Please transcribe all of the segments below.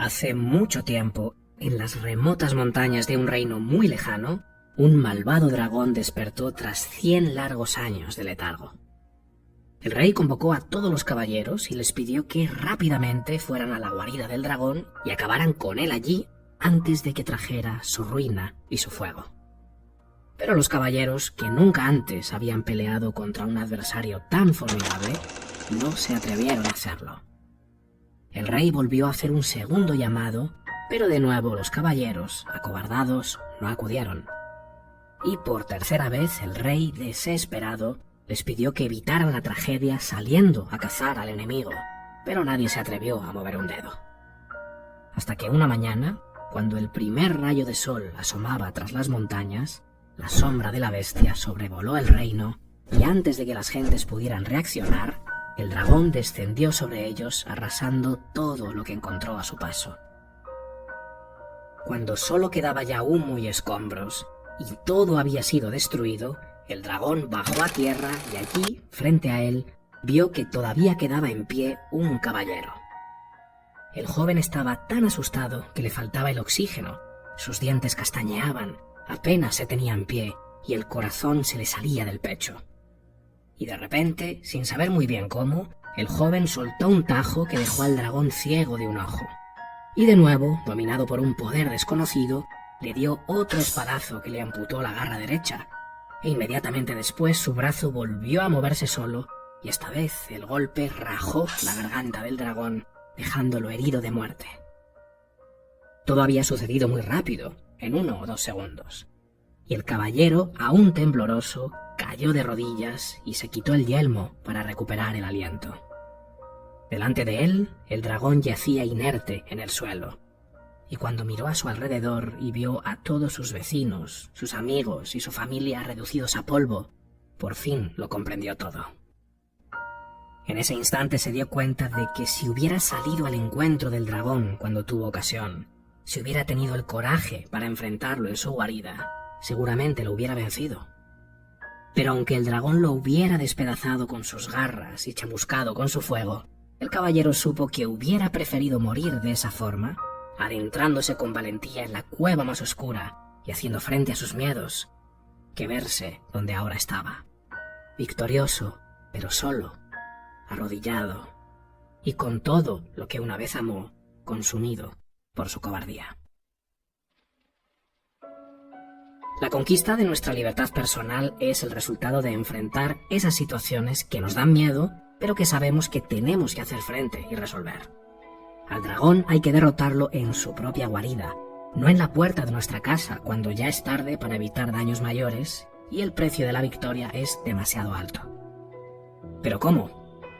Hace mucho tiempo, en las remotas montañas de un reino muy lejano, un malvado dragón despertó tras 100 largos años de letargo. El rey convocó a todos los caballeros y les pidió que rápidamente fueran a la guarida del dragón y acabaran con él allí antes de que trajera su ruina y su fuego. Pero los caballeros, que nunca antes habían peleado contra un adversario tan formidable, no se atrevieron a hacerlo. El rey volvió a hacer un segundo llamado, pero de nuevo los caballeros, acobardados, no acudieron. Y por tercera vez el rey, desesperado, les pidió que evitaran la tragedia saliendo a cazar al enemigo, pero nadie se atrevió a mover un dedo. Hasta que una mañana, cuando el primer rayo de sol asomaba tras las montañas, la sombra de la bestia sobrevoló el reino y antes de que las gentes pudieran reaccionar, el dragón descendió sobre ellos arrasando todo lo que encontró a su paso. Cuando solo quedaba ya humo y escombros, y todo había sido destruido, el dragón bajó a tierra y allí, frente a él, vio que todavía quedaba en pie un caballero. El joven estaba tan asustado que le faltaba el oxígeno, sus dientes castañeaban, apenas se tenía en pie y el corazón se le salía del pecho. Y de repente, sin saber muy bien cómo, el joven soltó un tajo que dejó al dragón ciego de un ojo. Y de nuevo, dominado por un poder desconocido, le dio otro espadazo que le amputó la garra derecha, e inmediatamente después su brazo volvió a moverse solo, y esta vez el golpe rajó la garganta del dragón, dejándolo herido de muerte. Todo había sucedido muy rápido, en 1 o 2 segundos, y el caballero, aún tembloroso, cayó de rodillas y se quitó el yelmo para recuperar el aliento. Delante de él, el dragón yacía inerte en el suelo, y cuando miró a su alrededor y vio a todos sus vecinos, sus amigos y su familia reducidos a polvo, por fin lo comprendió todo. En ese instante se dio cuenta de que si hubiera salido al encuentro del dragón cuando tuvo ocasión, si hubiera tenido el coraje para enfrentarlo en su guarida, seguramente lo hubiera vencido. Pero aunque el dragón lo hubiera despedazado con sus garras y chamuscado con su fuego, el caballero supo que hubiera preferido morir de esa forma, adentrándose con valentía en la cueva más oscura y haciendo frente a sus miedos, que verse donde ahora estaba, victorioso, pero solo, arrodillado, y con todo lo que una vez amó, consumido por su cobardía. La conquista de nuestra libertad personal es el resultado de enfrentar esas situaciones que nos dan miedo, pero que sabemos que tenemos que hacer frente y resolver. Al dragón hay que derrotarlo en su propia guarida, no en la puerta de nuestra casa cuando ya es tarde para evitar daños mayores y el precio de la victoria es demasiado alto. Pero ¿cómo?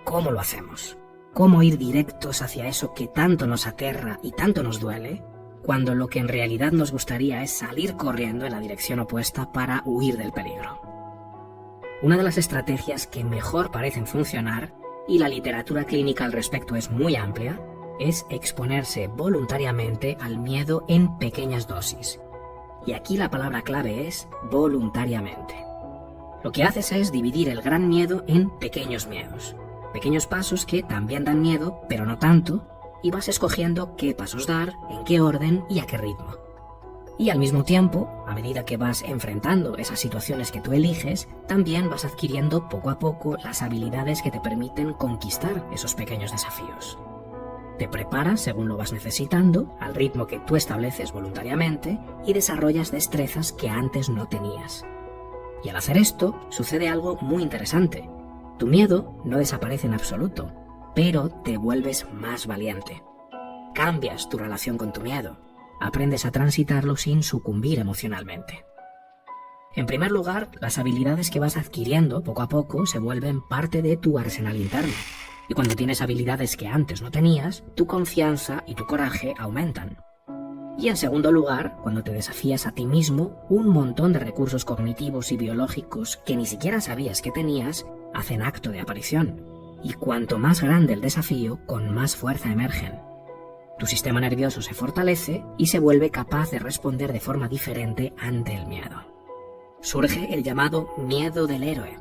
¿Cómo lo hacemos? ¿Cómo ir directos hacia eso que tanto nos aterra y tanto nos duele, cuando lo que en realidad nos gustaría es salir corriendo en la dirección opuesta para huir del peligro? Una de las estrategias que mejor parecen funcionar, y la literatura clínica al respecto es muy amplia, es exponerse voluntariamente al miedo en pequeñas dosis. Y aquí la palabra clave es voluntariamente. Lo que haces es dividir el gran miedo en pequeños miedos, pequeños pasos que también dan miedo, pero no tanto, y vas escogiendo qué pasos dar, en qué orden y a qué ritmo. Y al mismo tiempo, a medida que vas enfrentando esas situaciones que tú eliges, también vas adquiriendo poco a poco las habilidades que te permiten conquistar esos pequeños desafíos. Te preparas según lo vas necesitando, al ritmo que tú estableces voluntariamente, y desarrollas destrezas que antes no tenías. Y al hacer esto, sucede algo muy interesante. Tu miedo no desaparece en absoluto, pero te vuelves más valiente. Cambias tu relación con tu miedo. Aprendes a transitarlo sin sucumbir emocionalmente. En primer lugar, las habilidades que vas adquiriendo poco a poco se vuelven parte de tu arsenal interno. Y cuando tienes habilidades que antes no tenías, tu confianza y tu coraje aumentan. Y en segundo lugar, cuando te desafías a ti mismo, un montón de recursos cognitivos y biológicos que ni siquiera sabías que tenías, hacen acto de aparición. Y cuanto más grande el desafío, con más fuerza emergen. Tu sistema nervioso se fortalece y se vuelve capaz de responder de forma diferente ante el miedo. Surge el llamado miedo del héroe.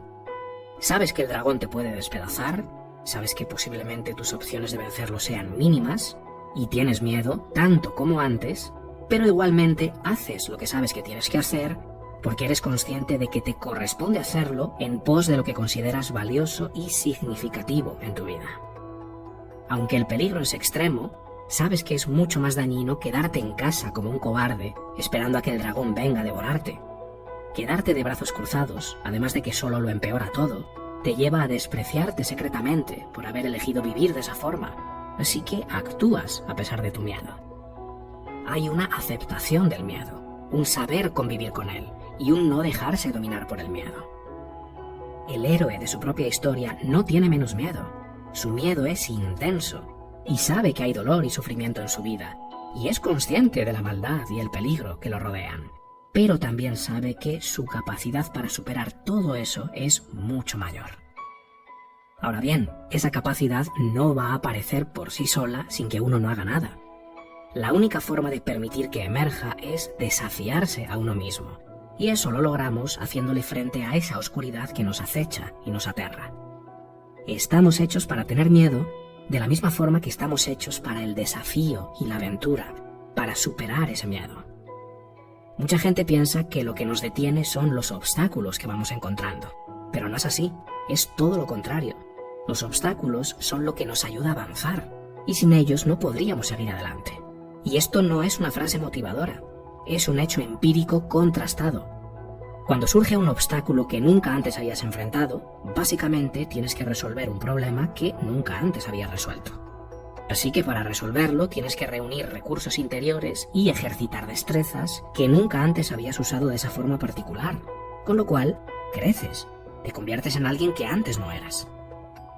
Sabes que el dragón te puede despedazar, sabes que posiblemente tus opciones de vencerlo sean mínimas, y tienes miedo tanto como antes, pero igualmente haces lo que sabes que tienes que hacer porque eres consciente de que te corresponde hacerlo en pos de lo que consideras valioso y significativo en tu vida. Aunque el peligro es extremo, sabes que es mucho más dañino quedarte en casa como un cobarde esperando a que el dragón venga a devorarte. Quedarte de brazos cruzados, además de que solo lo empeora todo, te lleva a despreciarte secretamente por haber elegido vivir de esa forma, así que actúas a pesar de tu miedo. Hay una aceptación del miedo, un saber convivir con él y un no dejarse dominar por el miedo. El héroe de su propia historia no tiene menos miedo, su miedo es intenso y sabe que hay dolor y sufrimiento en su vida y es consciente de la maldad y el peligro que lo rodean, pero también sabe que su capacidad para superar todo eso es mucho mayor. Ahora bien, esa capacidad no va a aparecer por sí sola sin que uno no haga nada. La única forma de permitir que emerja es desafiarse a uno mismo, y eso lo logramos haciéndole frente a esa oscuridad que nos acecha y nos aterra. Estamos hechos para tener miedo de la misma forma que estamos hechos para el desafío y la aventura, para superar ese miedo. Mucha gente piensa que lo que nos detiene son los obstáculos que vamos encontrando, pero no es así, es todo lo contrario. Los obstáculos son lo que nos ayuda a avanzar, y sin ellos no podríamos seguir adelante. Y esto no es una frase motivadora, es un hecho empírico contrastado. Cuando surge un obstáculo que nunca antes habías enfrentado, básicamente tienes que resolver un problema que nunca antes habías resuelto. Así que para resolverlo tienes que reunir recursos interiores y ejercitar destrezas que nunca antes habías usado de esa forma particular, con lo cual creces, te conviertes en alguien que antes no eras.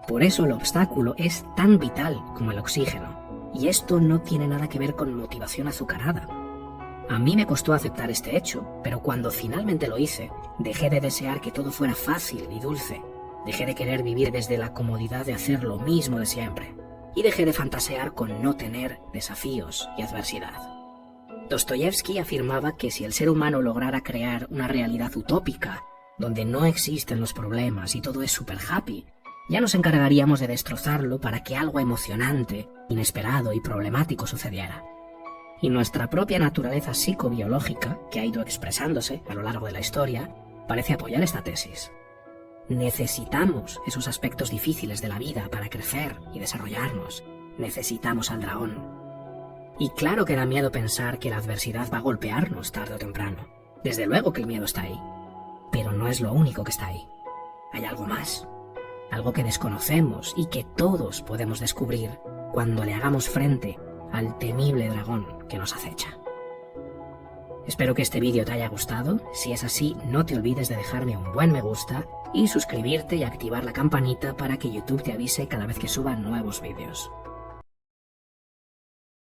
Por eso el obstáculo es tan vital como el oxígeno, y esto no tiene nada que ver con motivación azucarada. A mí me costó aceptar este hecho, pero cuando finalmente lo hice, dejé de desear que todo fuera fácil y dulce, dejé de querer vivir desde la comodidad de hacer lo mismo de siempre, y dejé de fantasear con no tener desafíos y adversidad. Dostoyevsky afirmaba que si el ser humano lograra crear una realidad utópica, donde no existen los problemas y todo es super happy, ya nos encargaríamos de destrozarlo para que algo emocionante, inesperado y problemático sucediera. Y nuestra propia naturaleza psicobiológica, que ha ido expresándose a lo largo de la historia, parece apoyar esta tesis. Necesitamos esos aspectos difíciles de la vida para crecer y desarrollarnos. Necesitamos al dragón. Y claro que da miedo pensar que la adversidad va a golpearnos tarde o temprano. Desde luego que el miedo está ahí. Pero no es lo único que está ahí. Hay algo más. Algo que desconocemos y que todos podemos descubrir cuando le hagamos frente al temible dragón que nos acecha. Espero que este vídeo te haya gustado. Si es así, no te olvides de dejarme un buen me gusta y suscribirte y activar la campanita para que YouTube te avise cada vez que suba nuevos vídeos.